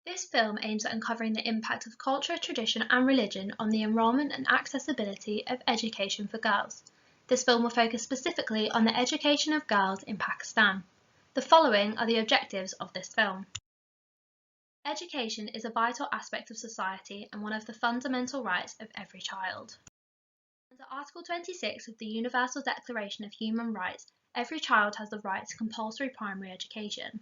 This film aims at uncovering the impact of culture, tradition and religion on the enrolment and accessibility of education for girls. This film will focus specifically on the education of girls in Pakistan. The following are the objectives of this film. Education is a vital aspect of society and one of the fundamental rights of every child. Under Article 26 of the Universal Declaration of Human Rights, every child has the right to compulsory primary education.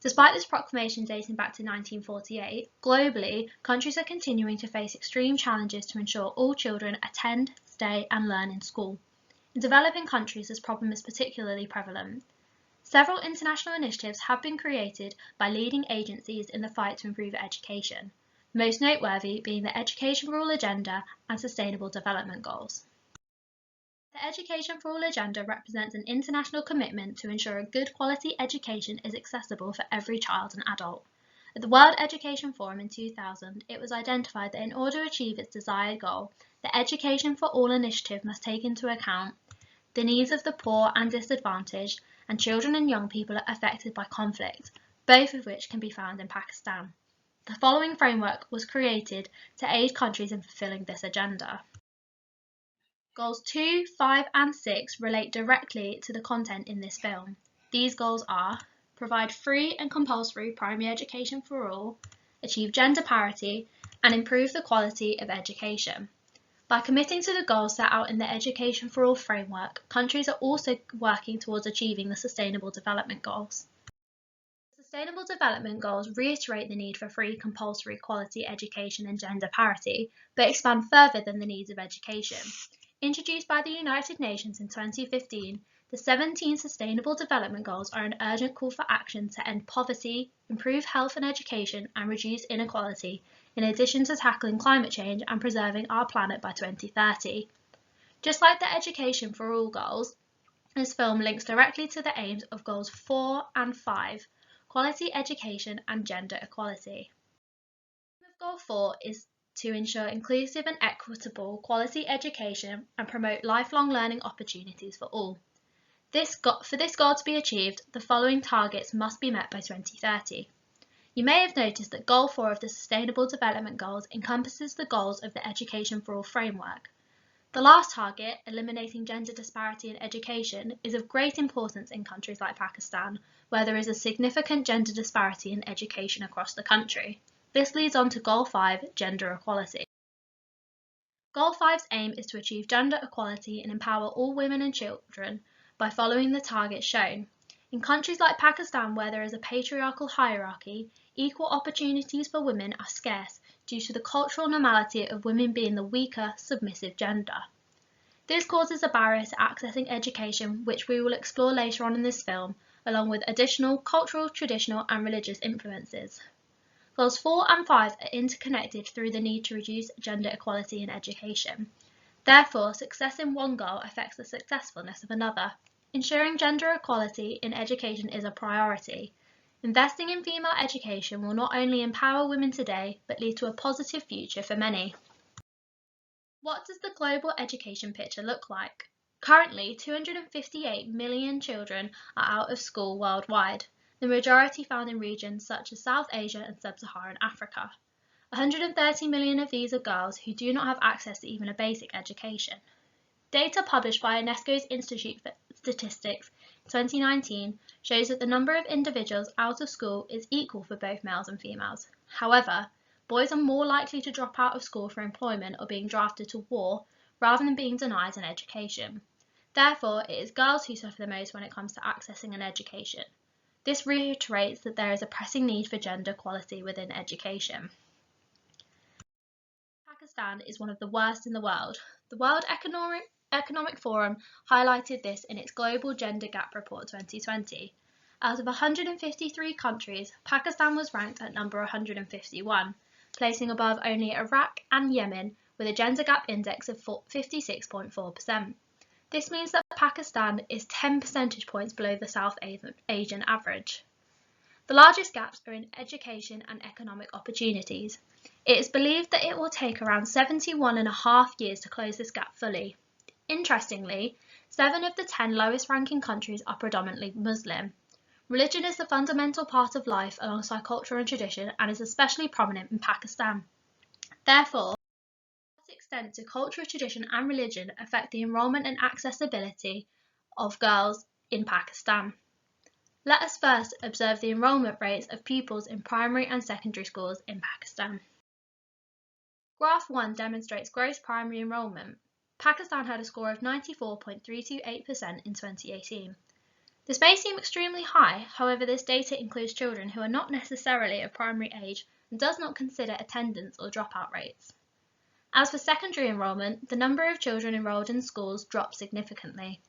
Despite this proclamation dating back to 1948, globally, countries are continuing to face extreme challenges to ensure all children attend, stay and learn in school. In developing countries, this problem is particularly prevalent. Several international initiatives have been created by leading agencies in the fight to improve education, most noteworthy being the Education for All Agenda and Sustainable Development Goals. The Education for All agenda represents an international commitment to ensure a good quality education is accessible for every child and adult. At the World Education Forum in 2000, it was identified that in order to achieve its desired goal, the Education for All initiative must take into account the needs of the poor and disadvantaged, and children and young people affected by conflict, both of which can be found in Pakistan. The following framework was created to aid countries in fulfilling this agenda. Goals 2, 5 and 6 relate directly to the content in this film. These goals are: provide free and compulsory primary education for all, achieve gender parity, and improve the quality of education. By committing to the goals set out in the Education for All framework, countries are also working towards achieving the Sustainable Development Goals. The Sustainable Development Goals reiterate the need for free, compulsory, quality education and gender parity, but expand further than the needs of education. Introduced by the United Nations in 2015, the 17 Sustainable Development Goals are an urgent call for action to end poverty, improve health and education, and reduce inequality, in addition to tackling climate change and preserving our planet by 2030. Just like the Education for All goals, this film links directly to the aims of Goals 4 and 5, quality education and gender equality. The aim of Goal 4 is to ensure inclusive and equitable quality education and promote lifelong learning opportunities for all. For this goal to be achieved, the following targets must be met by 2030. You may have noticed that Goal 4 of the Sustainable Development Goals encompasses the goals of the Education for All framework. The last target, eliminating gender disparity in education, is of great importance in countries like Pakistan, where there is a significant gender disparity in education across the country. This leads on to Goal 5, gender equality. Goal 5's aim is to achieve gender equality and empower all women and children by following the targets shown. In countries like Pakistan, where there is a patriarchal hierarchy, equal opportunities for women are scarce due to the cultural normality of women being the weaker, submissive gender. This causes a barrier to accessing education, which we will explore later on in this film, along with additional cultural, traditional and religious influences. Goals 4 and 5 are interconnected through the need to reduce gender equality in education. Therefore, success in one goal affects the successfulness of another. Ensuring gender equality in education is a priority. Investing in female education will not only empower women today, but lead to a positive future for many. What does the global education picture look like? Currently, 258 million children are out of school worldwide, the majority found in regions such as South Asia and Sub-Saharan Africa. 130 million of these are girls who do not have access to even a basic education. Data published by UNESCO's Institute for Statistics in 2019 shows that the number of individuals out of school is equal for both males and females. However, boys are more likely to drop out of school for employment or being drafted to war rather than being denied an education. Therefore, it is girls who suffer the most when it comes to accessing an education. This reiterates that there is a pressing need for gender equality within education. Pakistan is one of the worst in the world. The World Economic Forum highlighted this in its Global Gender Gap Report 2020. Out of 153 countries, Pakistan was ranked at number 151, placing above only Iraq and Yemen with a gender gap index of 56.4%. This means that Pakistan is 10 percentage points below the South Asian average. The largest gaps are in education and economic opportunities. It is believed that it will take around 71.5 years to close this gap fully. Interestingly, 7 of the 10 lowest ranking countries are predominantly Muslim. Religion is a fundamental part of life alongside culture and tradition and is especially prominent in Pakistan. Therefore, to what extent do culture, tradition and religion affect the enrolment and accessibility of girls in Pakistan? Let us first observe the enrolment rates of pupils in primary and secondary schools in Pakistan. Graph 1 demonstrates gross primary enrolment. Pakistan had a score of 94.328% in 2018. This may seem extremely high, however this data includes children who are not necessarily of primary age and does not consider attendance or dropout rates. As for secondary enrolment, the number of children enrolled in schools dropped significantly.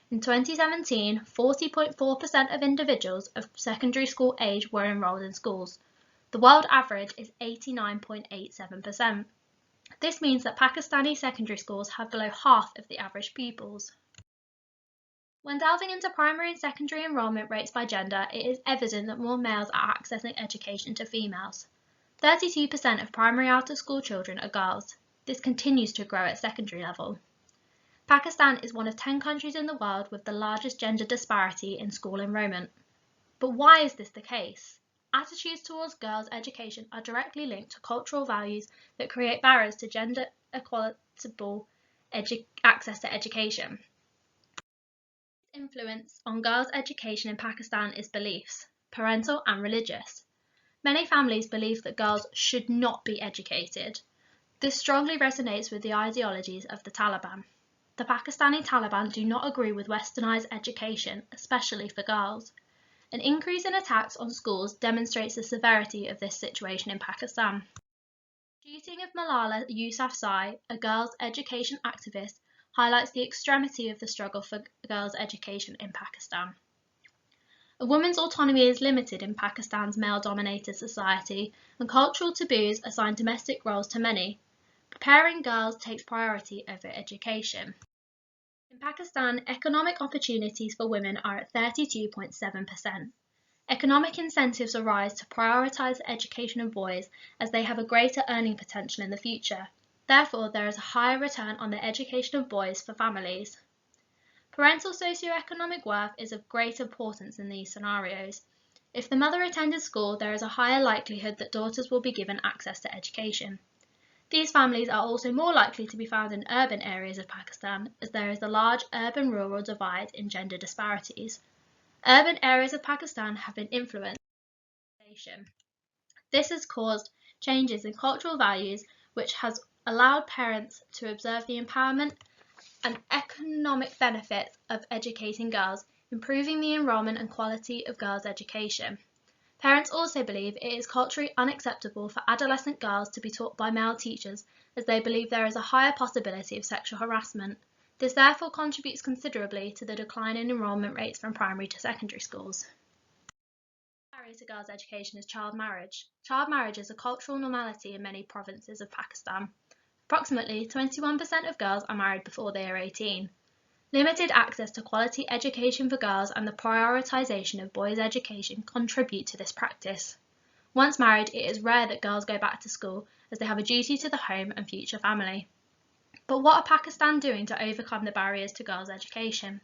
In 2017, 40.4% of individuals of secondary school age were enrolled in schools. The world average is 89.87%. This means that Pakistani secondary schools have below half of the average pupils. When delving into primary and secondary enrolment rates by gender, it is evident that more males are accessing education to females. 32% of primary out-of-school children are girls. This continues to grow at secondary level. Pakistan is one of 10 countries in the world with the largest gender disparity in school enrolment. But why is this the case? Attitudes towards girls' education are directly linked to cultural values that create barriers to gender equitable access to education. Influence on girls' education in Pakistan is beliefs, parental and religious. Many families believe that girls should not be educated. This strongly resonates with the ideologies of the Taliban. The Pakistani Taliban do not agree with westernized education, especially for girls. An increase in attacks on schools demonstrates the severity of this situation in Pakistan. The shooting of Malala Yousafzai, a girls' education activist, highlights the extremity of the struggle for girls' education in Pakistan. A woman's autonomy is limited in Pakistan's male-dominated society, and cultural taboos assign domestic roles to many. Preparing girls takes priority over education. In Pakistan, economic opportunities for women are at 32.7%. Economic incentives arise to prioritise the education of boys as they have a greater earning potential in the future. Therefore, there is a higher return on the education of boys for families. Parental socio-economic worth is of great importance in these scenarios. If the mother attended school, there is a higher likelihood that daughters will be given access to education. These families are also more likely to be found in urban areas of Pakistan, as there is a large urban-rural divide in gender disparities. Urban areas of Pakistan have been influenced by urbanization. This has caused changes in cultural values, which has allowed parents to observe the empowerment and economic benefits of educating girls, improving the enrolment and quality of girls' education. Parents also believe it is culturally unacceptable for adolescent girls to be taught by male teachers, as they believe there is a higher possibility of sexual harassment. This therefore contributes considerably to the decline in enrolment rates from primary to secondary schools. Barrier to girls' education is child marriage. Child marriage is a cultural normality in many provinces of Pakistan. Approximately 21% of girls are married before they are 18. Limited access to quality education for girls and the prioritisation of boys' education contribute to this practice. Once married, it is rare that girls go back to school as they have a duty to the home and future family. But what are Pakistan doing to overcome the barriers to girls' education?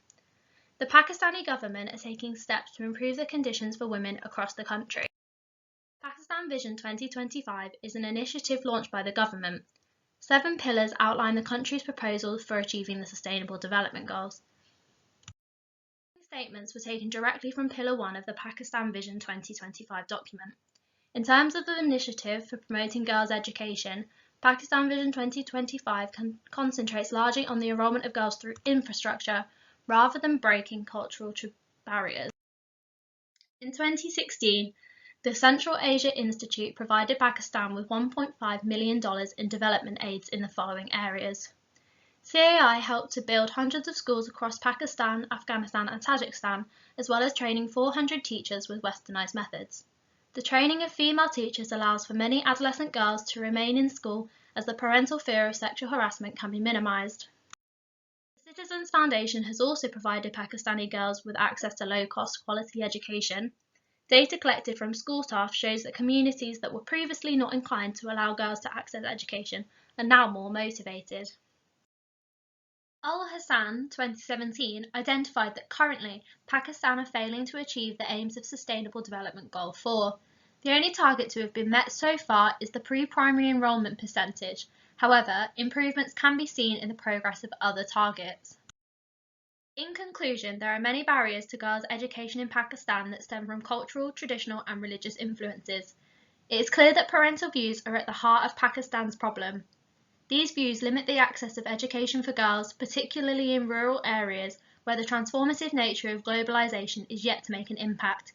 The Pakistani government is taking steps to improve the conditions for women across the country. Pakistan Vision 2025 is an initiative launched by the government. 7 pillars outline the country's proposals for achieving the Sustainable Development Goals. Statements were taken directly from Pillar 1 of the Pakistan Vision 2025 document. In terms of the initiative for promoting girls' education, Pakistan Vision 2025 concentrates largely on the enrolment of girls through infrastructure rather than breaking cultural barriers. In 2016, the Central Asia Institute provided Pakistan with $1.5 million in development aids in the following areas. CAI helped to build hundreds of schools across Pakistan, Afghanistan and Tajikistan, as well as training 400 teachers with westernized methods. The training of female teachers allows for many adolescent girls to remain in school as the parental fear of sexual harassment can be minimized. The Citizens Foundation has also provided Pakistani girls with access to low-cost quality education. Data collected from school staff shows that communities that were previously not inclined to allow girls to access education are now more motivated. Al-Hassan 2017 identified that currently Pakistan are failing to achieve the aims of Sustainable Development Goal 4. The only target to have been met so far is the pre-primary enrolment percentage. However, improvements can be seen in the progress of other targets. In conclusion, there are many barriers to girls' education in Pakistan that stem from cultural, traditional and religious influences. It is clear that parental views are at the heart of Pakistan's problem. These views limit the access of education for girls, particularly in rural areas where the transformative nature of globalization is yet to make an impact.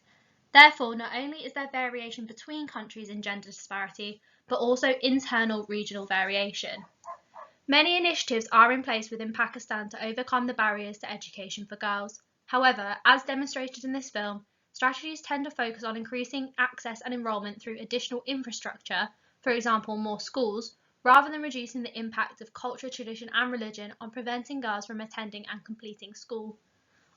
Therefore, not only is there variation between countries in gender disparity, but also internal regional variation. Many initiatives are in place within Pakistan to overcome the barriers to education for girls. However, as demonstrated in this film, strategies tend to focus on increasing access and enrolment through additional infrastructure, for example, more schools, rather than reducing the impact of culture, tradition and religion on preventing girls from attending and completing school.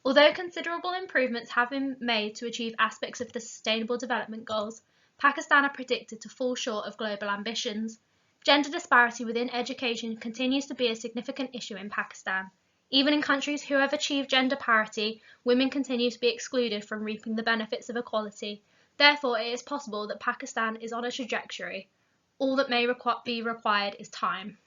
Although considerable improvements have been made to achieve aspects of the Sustainable Development Goals, Pakistan are predicted to fall short of global ambitions. Gender disparity within education continues to be a significant issue in Pakistan. Even in countries who have achieved gender parity, women continue to be excluded from reaping the benefits of equality. Therefore, it is possible that Pakistan is on a trajectory. All that may be required is time.